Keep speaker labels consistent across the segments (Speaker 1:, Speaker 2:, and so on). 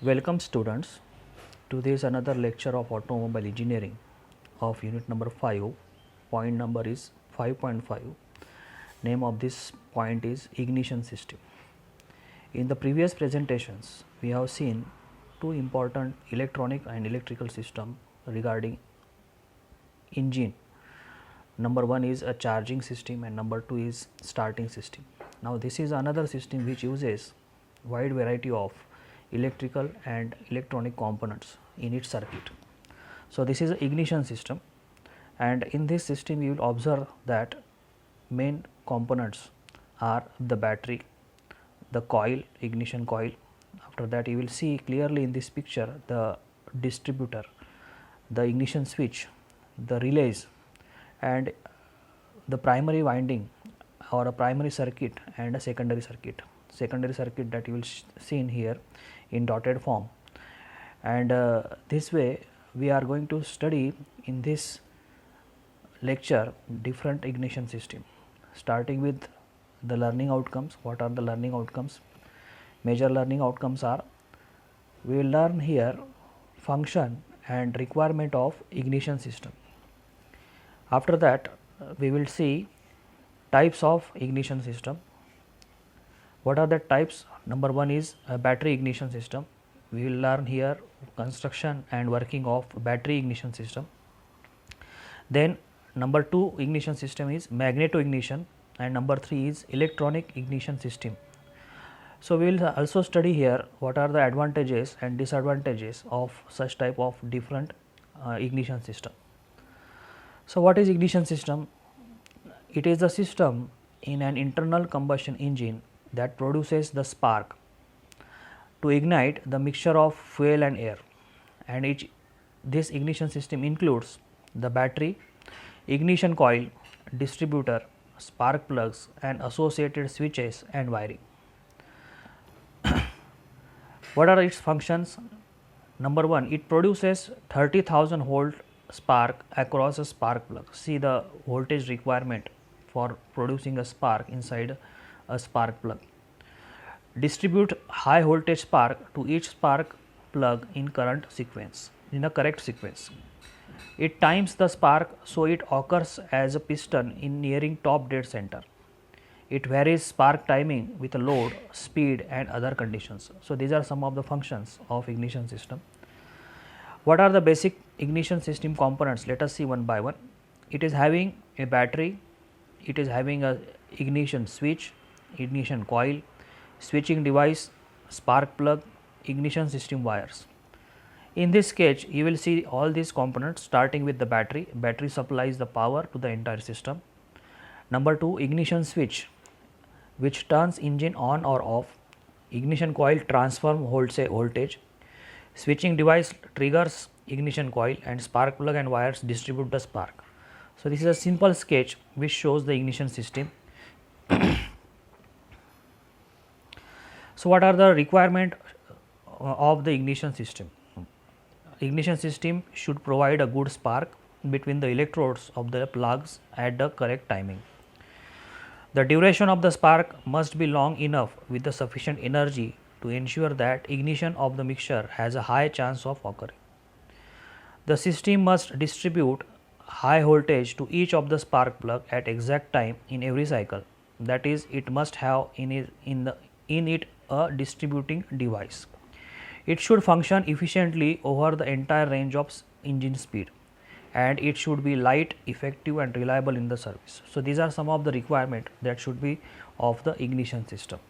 Speaker 1: Welcome students to this another lecture of automobile engineering of unit number 5. Point number is 5.5. Name of this point is ignition system. In the previous presentations we have seen two important electronic and electrical system regarding engine. Number one is a charging system and number two is starting system. Now this is another system which uses wide variety of electrical and electronic components in its circuit. So this is an ignition system, and in this system you will observe that main components are the battery, the coil, ignition coil. After that you will see clearly in this picture the distributor, the ignition switch, the relays, and the primary winding or a primary circuit and a secondary circuit. Secondary circuit that you will see in here in dotted form, and this way we are going to study in this lecture different ignition system, starting with the learning outcomes. What are the learning outcomes? Major learning outcomes are, we will learn here function and requirement of ignition system. After that we will see types of ignition system. What are the types? Number one is a battery ignition system. We will learn here construction and working of battery ignition system. Then number two ignition system is magneto ignition, and number three is electronic ignition system. So we will also study here what are the advantages and disadvantages of such type of different ignition system. So what is ignition system? It is a system in an internal combustion engine that produces the spark to ignite the mixture of fuel and air, and this ignition system includes the battery, ignition coil, distributor, spark plugs and associated switches and wiring. What are its functions? Number one, it produces 30,000 volt spark across a spark plug. See the voltage requirement for producing a spark inside a spark plug. Distribute high voltage spark to each spark plug in correct sequence. It times the spark so it occurs as a piston in nearing top dead center. It varies spark timing with load, speed and other conditions. So these are some of the functions of ignition system. What are the basic ignition system components? Let us see one by one. It is having a battery, it is having a ignition switch, ignition coil, switching device, spark plug, ignition system wires. In this sketch you will see all these components starting with the battery. Battery supplies the power to the entire system. Number two, ignition switch, which turns engine on or off. Ignition coil transform voltage. Switching device triggers ignition coil, and spark plug and wires distribute the spark. So this is a simple sketch which shows the ignition system. So what are the requirement of the ignition system? Ignition system should provide a good spark between the electrodes of the plugs at the correct timing. The duration of the spark must be long enough with the sufficient energy to ensure that ignition of the mixture has a high chance of occurring. The system must distribute high voltage to each of the spark plug at exact time in every cycle. That is, it must have in it a distributing device. It should function efficiently over the entire range of engine speed, and it should be light, effective and reliable in the service. So these are some of the requirement that should be of the ignition system.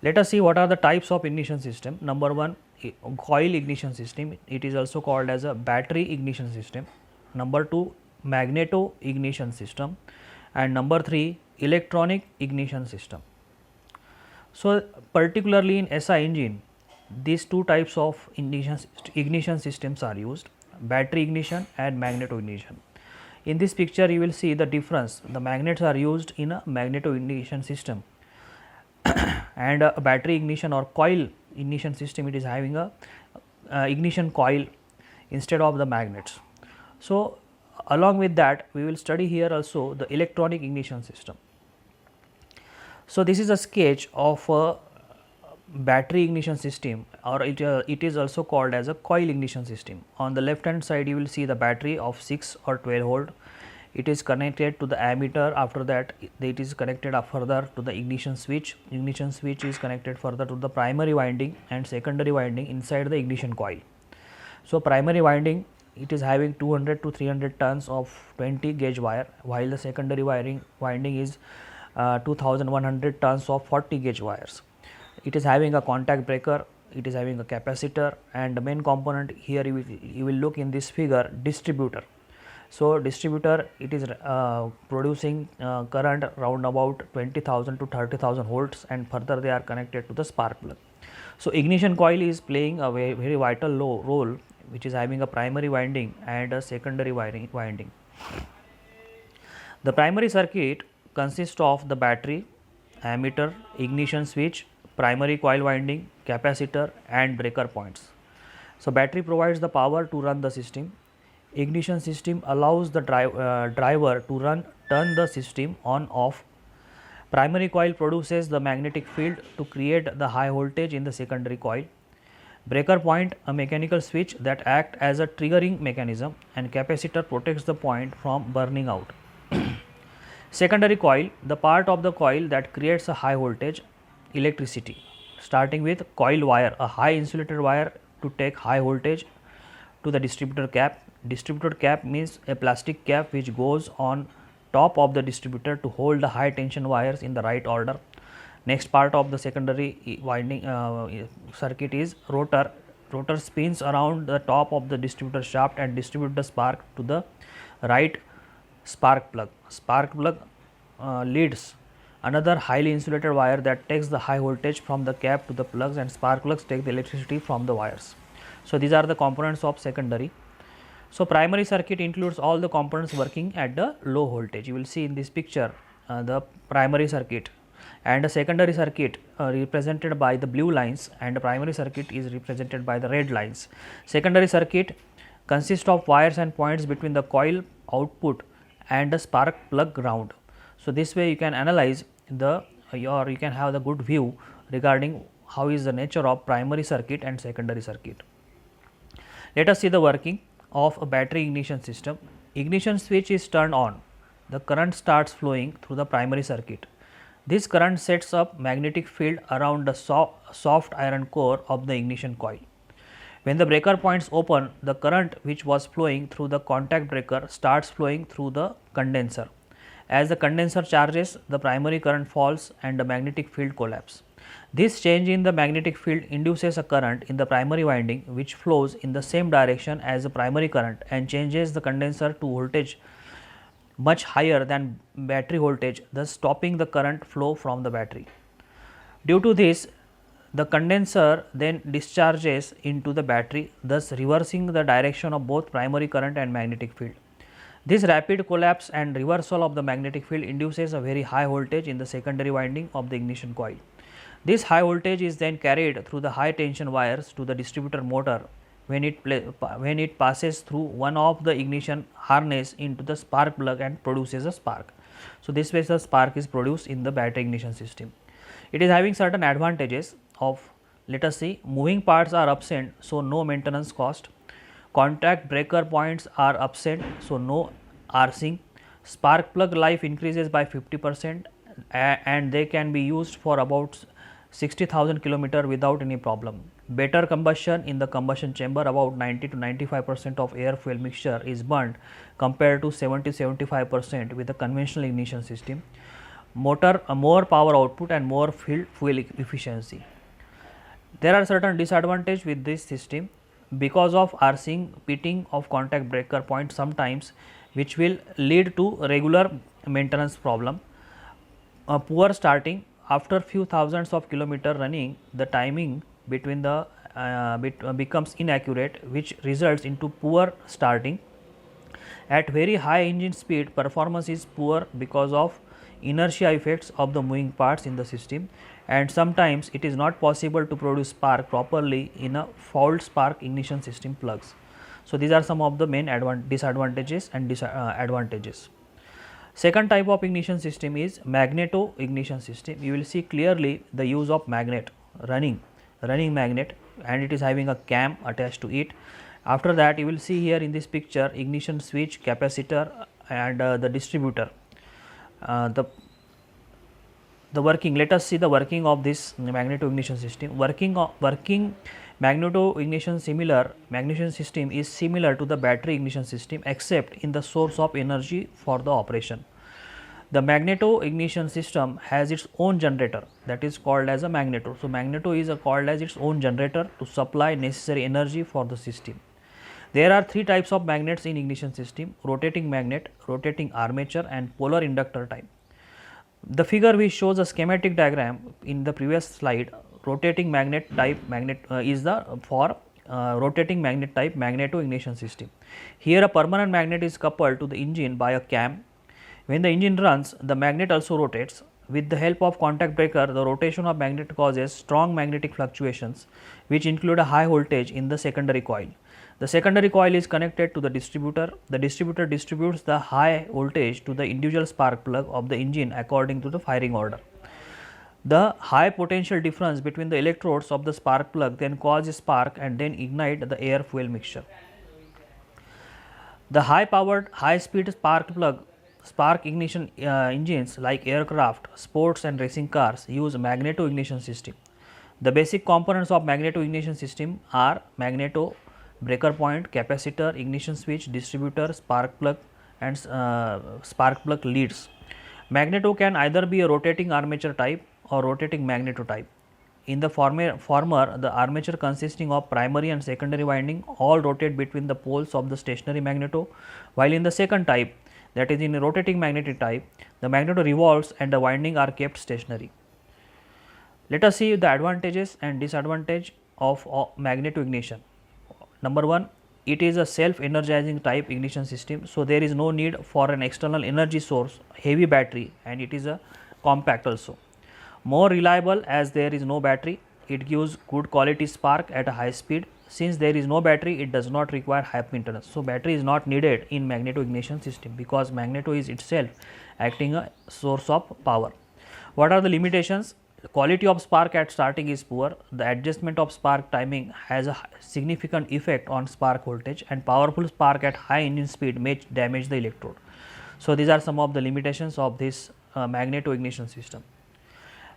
Speaker 1: Let us see what are the types of ignition system. Number one, coil ignition system. It is also called as a battery ignition system. Number two, magneto ignition system, and number three, electronic ignition system. So particularly in SI engine, these two types of ignition systems are used: battery ignition and magneto ignition. In this picture you will see the difference. The magnets are used in a magneto ignition system and a battery ignition or coil ignition system, it is having a ignition coil instead of the magnets. So along with that we will study here also the electronic ignition system. So this is a sketch of a battery ignition system, or it is also called as a coil ignition system. On the left hand side you will see the battery of 6 or 12 volt. It is connected to the ammeter. After that it is connected further to the ignition switch. Ignition switch is connected further to the primary winding and secondary winding inside the ignition coil. So, primary winding, it is having 200 to 300 tons of 20 gauge wire, while the secondary winding is 2100 tons of 40 gauge wires. It is having a contact breaker, it is having a capacitor, and the main component here you will look in this figure, distributor. So, distributor, it is producing current round about 20,000 to 30,000 volts, and further they are connected to the spark plug. So, ignition coil is playing a very vital role, which is having a primary winding and a secondary winding. The primary circuit consists of the battery, ammeter, ignition switch, primary coil winding, capacitor, and breaker points. So, battery provides the power to run the system. Ignition system allows the driver to turn the system on off. Primary coil produces the magnetic field to create the high voltage in the secondary coil. Breaker point, a mechanical switch that act as a triggering mechanism, and capacitor protects the point from burning out. Secondary coil, the part of the coil that creates a high voltage electricity, starting with coil wire, a high insulated wire to take high voltage to the distributor cap. Distributor cap means a plastic cap which goes on top of the distributor to hold the high tension wires in the right order. Next part of the secondary winding circuit is rotor. Rotor spins around the top of the distributor shaft and distribute the spark to the right spark plug. Spark plug leads another highly insulated wire that takes the high voltage from the cap to the plugs, and spark plugs take the electricity from the wires. So, these are the components of secondary. So, primary circuit includes all the components working at the low voltage. You will see in this picture the primary circuit, and a secondary circuit represented by the blue lines, and the primary circuit is represented by the red lines. Secondary circuit consists of wires and points between the coil output and the spark plug ground. So, this way you can analyze or you can have the good view regarding how is the nature of primary circuit and secondary circuit. Let us see the working of a battery ignition system. Ignition switch is turned on. The current starts flowing through the primary circuit. This current sets up magnetic field around the soft iron core of the ignition coil. When the breaker points open, the current which was flowing through the contact breaker starts flowing through the condenser. As the condenser charges, the primary current falls and the magnetic field collapses. This change in the magnetic field induces a current in the primary winding which flows in the same direction as the primary current and changes the condenser to voltage much higher than battery voltage, thus stopping the current flow from the battery. Due to this, the condenser then discharges into the battery, thus reversing the direction of both primary current and magnetic field. This rapid collapse and reversal of the magnetic field induces a very high voltage in the secondary winding of the ignition coil. This high voltage is then carried through the high tension wires to the distributor motor when it passes through one of the ignition harness into the spark plug and produces a spark. So, this way the spark is produced in the battery ignition system. It is having certain advantages of, let us see, moving parts are absent, so no maintenance cost. Contact breaker points are absent, so no arcing. Spark plug life increases by 50% and they can be used for about 60,000 km without any problem. Better combustion in the combustion chamber, about 90 to 95% of air fuel mixture is burnt compared to 70-75% with a conventional ignition system. Motor, more power output and more fuel efficiency. There are certain disadvantages with this system because of arcing, pitting of contact breaker point sometimes, which will lead to regular maintenance problem. Poor starting. After few thousands of kilometer running, the timing between the becomes inaccurate, which results into poor starting. At very high engine speed, performance is poor because of inertia effects of the moving parts in the system, and sometimes it is not possible to produce spark properly in a fault spark ignition system plugs. So, these are some of the main disadvantages and advantages. Second type of ignition system is magneto ignition system. You will see clearly the use of magnet. running magnet, and it is having a cam attached to it. After that, you will see here in this picture ignition switch, capacitor, and the distributor. The working, let us see the working of this magneto ignition system. Working magneto ignition system is similar to the battery ignition system, except in the source of energy for the operation. The magneto ignition system has its own generator, that is called as a magneto. So, magneto is called as its own generator to supply necessary energy for the system. There are three types of magnets in ignition system: rotating magnet, rotating armature, and polar inductor type. The figure which shows a schematic diagram in the previous slide, rotating magnet type magnet is the for rotating magnet type magneto ignition system. Here a permanent magnet is coupled to the engine by a cam. When the engine runs, the magnet also rotates. With the help of contact breaker, the rotation of magnet causes strong magnetic fluctuations, which include a high voltage in the secondary coil. The secondary coil is connected to the distributor. The distributor distributes the high voltage to the individual spark plug of the engine according to the firing order. The high potential difference between the electrodes of the spark plug then cause a spark and then ignite the air fuel mixture. The high powered, high speed spark ignition engines like aircraft, sports and racing cars use magneto ignition system. The basic components of magneto ignition system are magneto, breaker point, capacitor, ignition switch, distributor, spark plug, and spark plug leads. Magneto can either be a rotating armature type or rotating magneto type. In the former, the armature consisting of primary and secondary winding all rotate between the poles of the stationary magneto, while in the second type, that is in a rotating magnetic type, the magneto revolves and the winding are kept stationary. Let us see the advantages and disadvantage of magneto ignition. Number 1, it is a self-energizing type ignition system, so there is no need for an external energy source, heavy battery, and it is a compact also. More reliable as there is no battery, it gives good quality spark at a high speed. Since there is no battery, it does not require high maintenance. So, battery is not needed in magneto ignition system because magneto is itself acting a source of power. What are the limitations? The quality of spark at starting is poor. The adjustment of spark timing has a significant effect on spark voltage, and powerful spark at high engine speed may damage the electrode. So, these are some of the limitations of this magneto ignition system.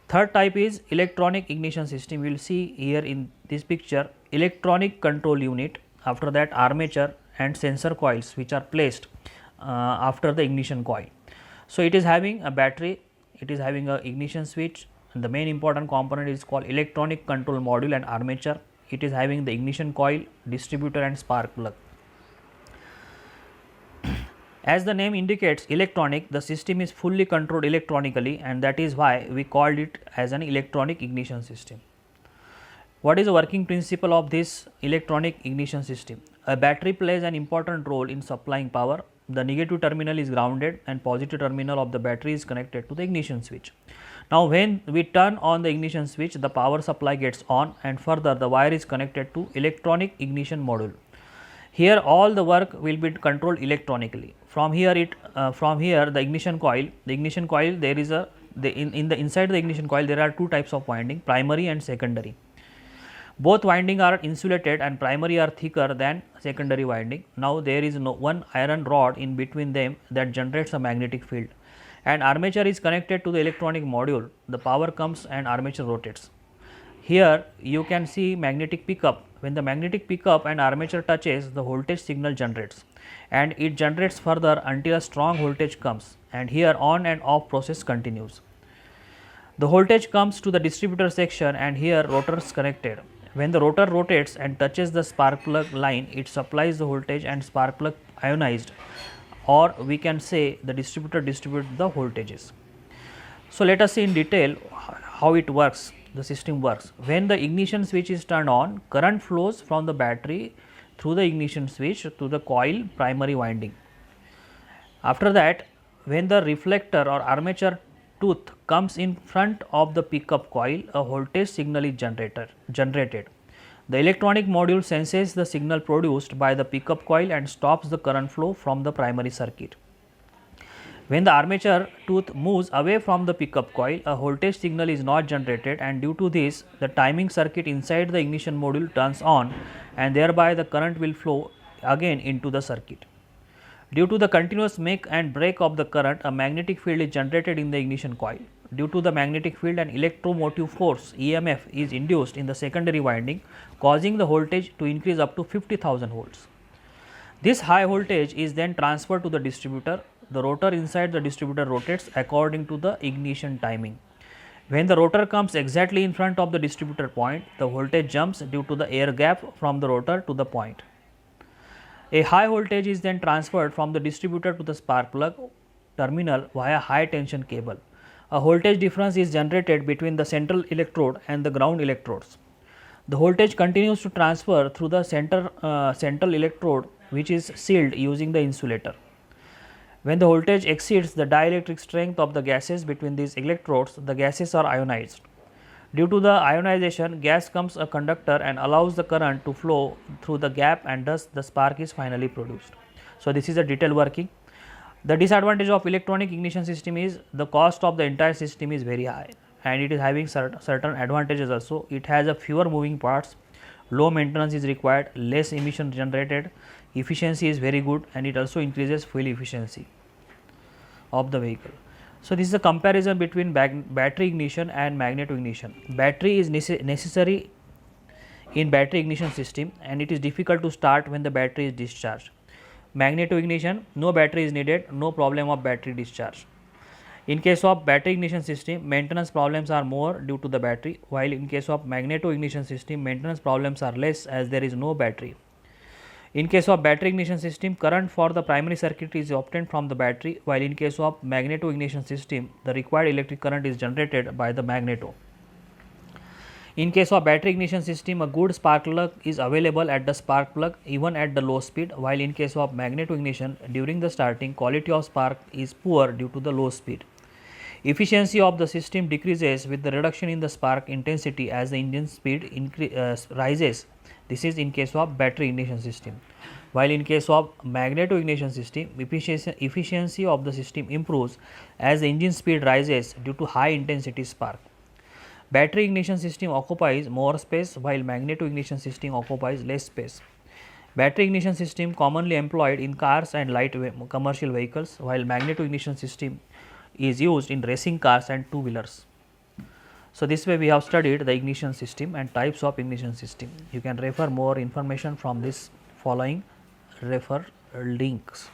Speaker 1: Third type is electronic ignition system. We will see here in this picture electronic control unit, after that armature and sensor coils which are placed after the ignition coil. So, it is having a battery, it is having a ignition switch, and the main important component is called electronic control module and armature. It is having the ignition coil, distributor, and spark plug. As the name indicates, electronic, the system is fully controlled electronically, and that is why we called it as an electronic ignition system. What is the working principle of this electronic ignition system? A battery plays an important role in supplying power. The negative terminal is grounded and positive terminal of the battery is connected to the ignition switch. Now, when we turn on the ignition switch, the power supply gets on, and further the wire is connected to electronic ignition module. Here all the work will be controlled electronically. From here the ignition coil there is in the inside the ignition coil there are two types of winding, primary and secondary. Both winding are insulated and primary are thicker than secondary winding. Now there is one iron rod in between them that generates a magnetic field, and armature is connected to the electronic module. The power comes and armature rotates. Here you can see magnetic pickup. When the magnetic pickup and armature touches, the voltage signal generates, and it generates further until a strong voltage comes, and here on and off process continues. The voltage comes to the distributor section, and here rotors connected. When the rotor rotates and touches the spark plug line, it supplies the voltage and spark plug ionized, or we can say the distributor distributes the voltages. So, let us see in detail how it works. The system works. When the ignition switch is turned on, current flows from the battery through the ignition switch to the coil primary winding. After that, when the reflector or armature tooth comes in front of the pickup coil, a voltage signal is generated. The electronic module senses the signal produced by the pickup coil and stops the current flow from the primary circuit. When the armature tooth moves away from the pickup coil, a voltage signal is not generated, and due to this, the timing circuit inside the ignition module turns on, and thereby the current will flow again into the circuit. Due to the continuous make and break of the current, a magnetic field is generated in the ignition coil. Due to the magnetic field, an electromotive force EMF is induced in the secondary winding, causing the voltage to increase up to 50,000 volts. This high voltage is then transferred to the distributor. The rotor inside the distributor rotates according to the ignition timing. When the rotor comes exactly in front of the distributor point, the voltage jumps due to the air gap from the rotor to the point. A high voltage is then transferred from the distributor to the spark plug terminal via high tension cable. A voltage difference is generated between the central electrode and the ground electrodes. The voltage continues to transfer through the central electrode, which is sealed using the insulator. When the voltage exceeds the dielectric strength of the gases between these electrodes, the gases are ionized. Due to the ionization, gas becomes a conductor and allows the current to flow through the gap, and thus the spark is finally produced. So, this is a detailed working. The disadvantage of electronic ignition system is the cost of the entire system is very high, and it is having certain advantages also. It has a fewer moving parts, low maintenance is required, less emission generated, efficiency is very good, and it also increases fuel efficiency of the vehicle. So, this is a comparison between battery ignition and magneto ignition. Battery is necessary in battery ignition system, and it is difficult to start when the battery is discharged. Magneto ignition, no battery is needed, no problem of battery discharge. In case of battery ignition system, maintenance problems are more due to the battery, while in case of magneto ignition system, maintenance problems are less as there is no battery. In case of battery ignition system, current for the primary circuit is obtained from the battery, while in case of magneto ignition system, the required electric current is generated by the magneto. In case of battery ignition system, a good spark plug is available at the spark plug even at the low speed, while in case of magneto ignition, during the starting, quality of spark is poor due to the low speed. Efficiency of the system decreases with the reduction in the spark intensity as the engine speed rises. This is in case of battery ignition system. While in case of magneto ignition system, efficiency of the system improves as the engine speed rises due to high intensity spark. Battery ignition system occupies more space, while magneto ignition system occupies less space. Battery ignition system commonly employed in cars and light commercial vehicles, while magneto ignition system is used in racing cars and two-wheelers. So, this way we have studied the ignition system and types of ignition system. You can refer more information from this following refer links.